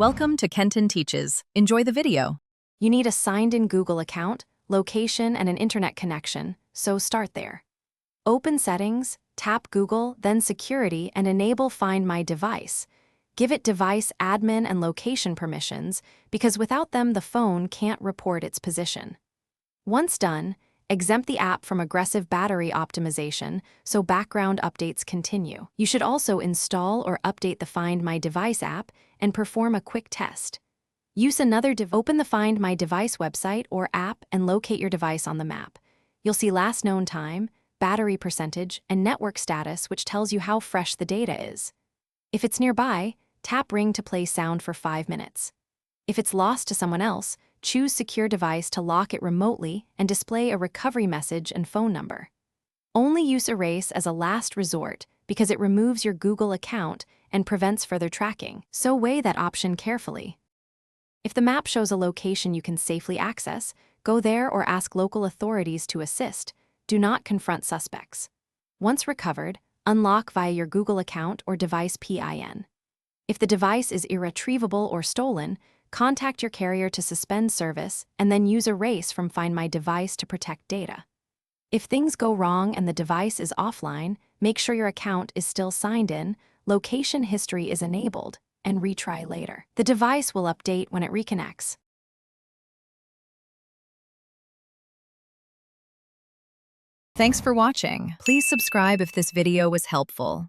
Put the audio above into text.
Welcome to Kenton Teaches. Enjoy the video. You need a signed-in Google account, location, and an internet connection, so start there. Open Settings, tap Google, then Security, and enable Find My Device. Give it device admin and location permissions, because without them the phone can't report its position. Once done, exempt the app from aggressive battery optimization so background updates continue. You should also install or update the Find My Device app and perform a quick test. Open the Find My Device website or app and locate your device on the map. You'll see last known time, battery percentage, and network status, which tells you how fresh the data is. If it's nearby, tap Ring to play sound for 5 minutes. If it's lost to someone else, choose Secure Device to lock it remotely and display a recovery message and phone number. Only use Erase as a last resort because it removes your Google account and prevents further tracking, so weigh that option carefully. If the map shows a location you can safely access, go there or ask local authorities to assist. Do not confront suspects. Once recovered, unlock via your Google account or device PIN. If the device is irretrievable or stolen, contact your carrier to suspend service and then use Erase from Find My Device to protect data. If things go wrong and the device is offline, make sure your account is still signed in, location history is enabled, and retry later. The device will update when it reconnects. Thanks for watching. Please subscribe if this video was helpful.